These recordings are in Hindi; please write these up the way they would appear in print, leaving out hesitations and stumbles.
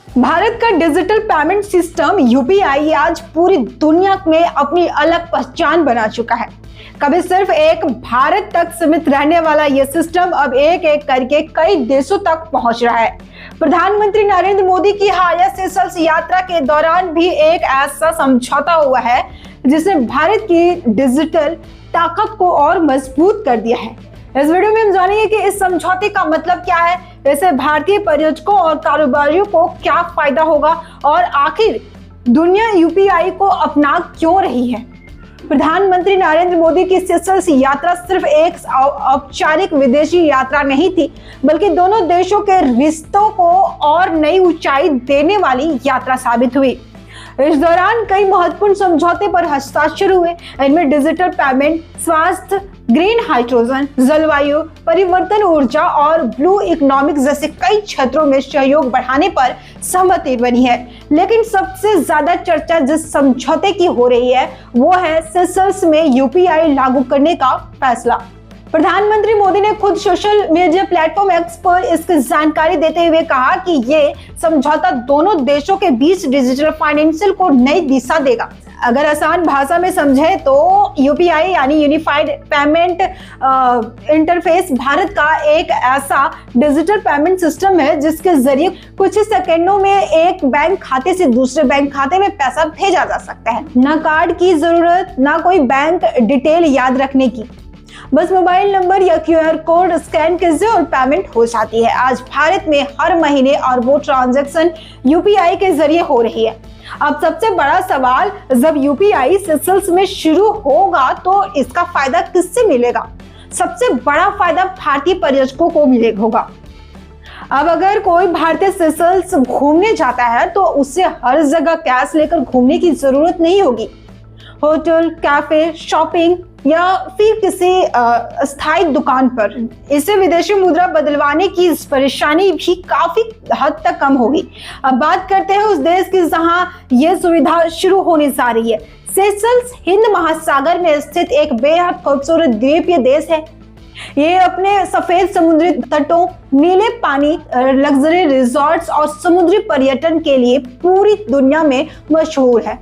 भारत का डिजिटल पेमेंट सिस्टम यूपीआई आज पूरी दुनिया में अपनी अलग पहचान बना चुका है। कभी सिर्फ एक भारत तक सीमित रहने वाला यह सिस्टम अब एक एक करके कई देशों तक पहुंच रहा है। प्रधानमंत्री नरेंद्र मोदी की हालिया सेशल्स यात्रा के दौरान भी एक ऐसा समझौता हुआ है जिसने भारत की डिजिटल ताकत को और मजबूत कर दिया है। इस वीडियो में हम जानेंगे कि इस समझौते का मतलब क्या है, इससे भारतीय पर्यटकों और कारोबारियों को क्या फायदा होगा और आखिर दुनिया यूपीआई को अपना क्यों रही है। प्रधानमंत्री नरेंद्र मोदी की सेशल्स यात्रा सिर्फ एक औपचारिक विदेशी यात्रा नहीं थी, बल्कि दोनों देशों के रिश्तों को और नई ऊंचाई देने वाली यात्रा साबित हुई। इस दौरान कई महत्वपूर्ण समझौते पर हस्ताक्षर हुए। इनमें डिजिटल पेमेंट, स्वास्थ्य, ग्रीन हाइड्रोजन, जलवायु परिवर्तन, ऊर्जा और ब्लू इकोनॉमिक जैसे कई क्षेत्रों में सहयोग बढ़ाने पर सहमति बनी है। लेकिन सबसे ज्यादा चर्चा जिस समझौते की हो रही है वो है सेशल्स में यूपीआई लागू करने का फैसला। प्रधानमंत्री मोदी ने खुद सोशल मीडिया प्लेटफॉर्म एक्स पर इसकी जानकारी देते हुए कहा कि ये समझौता दोनों देशों के बीच डिजिटल फाइनेंशियल को नई दिशा देगा। अगर आसान भाषा में समझे तो यूपीआई यानी यूनिफाइड पेमेंट इंटरफेस भारत का एक ऐसा डिजिटल पेमेंट सिस्टम है जिसके जरिए कुछ ही सेकंडों में एक बैंक खाते से दूसरे बैंक खाते में पैसा भेजा जा सकता है। ना कार्ड की जरूरत, ना कोई बैंक डिटेल याद रखने की, बस मोबाइल नंबर या क्यूआर कोड स्कैन कीजिए और पेमेंट हो जाती है। आज भारत में हर महीने अरबों ट्रांजैक्शन यूपीआई के जरिए हो रही है। अब सबसे बड़ा सवाल, जब यूपीआई सेशल्स में शुरू होगा तो इसका फायदा किससे मिलेगा? सबसे बड़ा फायदा भारतीय पर्यटकों को मिलेगा। अब अगर कोई भारतीय सेशल्स घूमने जाता है तो उससे हर जगह कैश लेकर घूमने की जरूरत नहीं होगी। होटल, कैफे, शॉपिंग या फिर किसी स्थायी दुकान पर इसे विदेशी मुद्रा बदलवाने की परेशानी भी काफी हद तक कम होगी। अब बात करते हैं उस देश की जहां यह सुविधा शुरू होने जा रही है। सेशल्स हिंद महासागर में स्थित एक बेहद खूबसूरत द्वीपीय देश है। ये अपने सफेद समुद्री तटों, नीले पानी, लग्जरी रिजॉर्ट्स और समुद्री पर्यटन के लिए पूरी दुनिया में मशहूर है।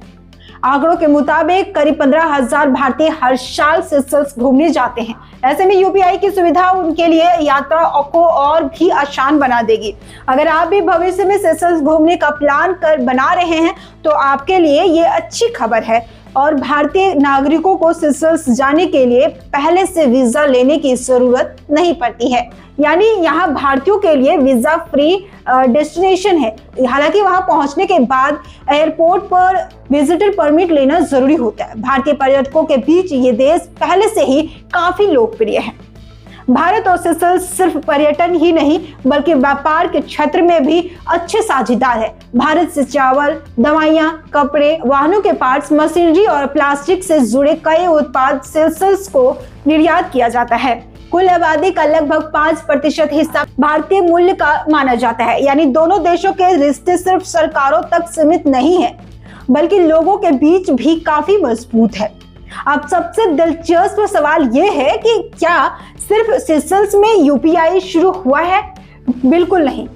आंकड़ों के मुताबिक करीब 15,000 भारतीय हर साल सेशल्स घूमने जाते हैं। ऐसे में यूपीआई की सुविधा उनके लिए यात्रा को और भी आसान बना देगी। अगर आप भी भविष्य में सेशल्स घूमने का प्लान बना रहे हैं तो आपके लिए ये अच्छी खबर है और भारतीय नागरिकों को सेशल्स जाने के लिए पहले से वीजा लेने की जरूरत नहीं पड़ती है। यानी यहाँ भारतीयों के लिए वीजा फ्री डेस्टिनेशन है। हालांकि वहां पहुंचने के बाद एयरपोर्ट पर विजिटर परमिट लेना जरूरी होता है। भारतीय पर्यटकों के बीच ये देश पहले से ही काफी लोकप्रिय है। भारत और सेशल्स सिर्फ पर्यटन ही नहीं बल्कि व्यापार के क्षेत्र में भी अच्छे साझेदार है। भारत से चावल, दवाइयां, कपड़े, वाहनों के पार्ट्स, मशीनरी और प्लास्टिक से जुड़े कई उत्पाद सेशल्स को निर्यात किया जाता है। कुल आबादी का लगभग 5% हिस्सा भारतीय मूल्य का माना जाता है। यानी दोनों देशों के रिश्ते सिर्फ सरकारों तक सीमित नहीं है बल्कि लोगों के बीच भी काफी मजबूत है। अब सबसे दिलचस्प सवाल यह है कि क्या सिर्फ सेशल्स में यूपीआई शुरू हुआ है? बिल्कुल नहीं।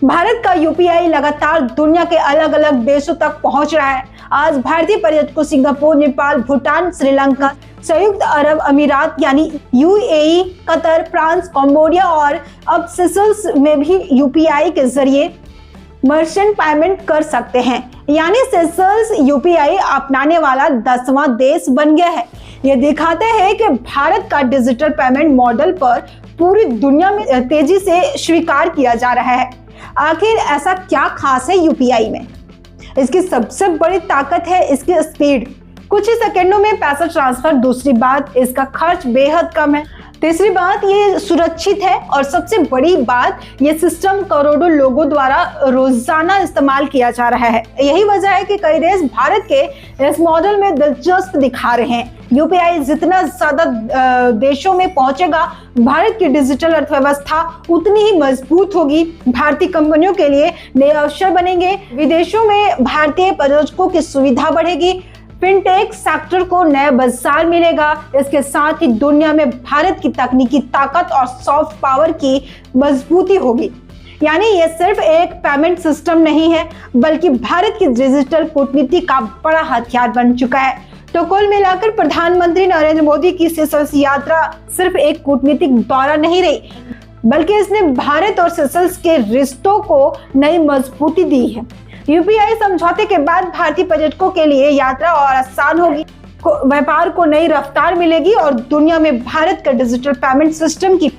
भारत का यूपीआई लगातार दुनिया के अलग अलग देशों तक पहुंच रहा है। आज भारतीय पर्यटकों सिंगापुर, नेपाल, भूटान, श्रीलंका, संयुक्त अरब अमीरात यानी यूएई, कतर, फ्रांस, कंबोडिया और अब सेशल्स में भी यूपीआई के जरिए मर्चेंट पेमेंट कर सकते हैं। यानी सेशल्स यूपीआई अपनाने वाला 10वां देश बन गया है। यह दिखाते हैं कि भारत का डिजिटल पेमेंट मॉडल पर पूरी दुनिया में तेजी से स्वीकार किया जा रहा है। आखिर ऐसा क्या खास है यूपीआई में? इसकी सबसे बड़ी ताकत है इसकी स्पीड। कुछ ही सेकंडों में पैसा ट्रांसफर। दूसरी बात, इसका खर्च बेहद कम है। तीसरी बात, ये सुरक्षित है और सबसे बड़ी बात, ये सिस्टम करोड़ों लोगों द्वारा रोजाना इस्तेमाल किया जा रहा है। यही वजह है कि कई देश भारत के इस मॉडल में दिलचस्प दिखा रहे हैं। यूपीआई जितना ज्यादा देशों में पहुंचेगा, भारत की डिजिटल अर्थव्यवस्था उतनी ही मजबूत होगी। भारतीय कंपनियों के लिए नए अवसर बनेंगे, विदेशों में भारतीय पर्यटकों की सुविधा बढ़ेगी, फिनटेक सेक्टर को नया बाजार मिलेगा। इसके साथ ही दुनिया में भारत की तकनीकी ताकत और सॉफ्ट पावर की मजबूती होगी। यानी ये सिर्फ एक पेमेंट सिस्टम नहीं है, बल्कि भारत की डिजिटल कूटनीति का बड़ा हथियार बन चुका है। तो कुल मिलाकर प्रधानमंत्री नरेंद्र मोदी की सेशल्स यात्रा सिर्फ एक कूटनीतिक दौरा नहीं रही, बल्कि इसने भारत और सेशल्स के रिश्तों को नई मजबूती दी है। यूपीआई समझौते के बाद भारतीय पर्यटकों के लिए यात्रा और आसान होगी, व्यापार को नई रफ्तार मिलेगी और दुनिया में भारत का डिजिटल पेमेंट सिस्टम की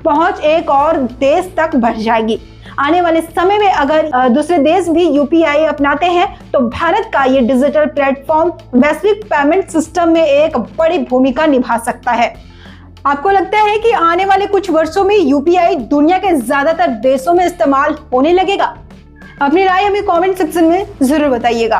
पहुंच एक और देश तक बढ़ जाएगी। आने वाले समय में अगर दूसरे देश भी यूपीआई अपनाते हैं तो भारत का ये डिजिटल प्लेटफॉर्म वैश्विक पेमेंट सिस्टम में एक बड़ी भूमिका निभा सकता है। आपको लगता है कि आने वाले कुछ वर्षों में यूपीआई दुनिया के ज्यादातर देशों में इस्तेमाल होने लगेगा? अपनी राय हमें कमेंट सेक्शन में जरूर बताइएगा।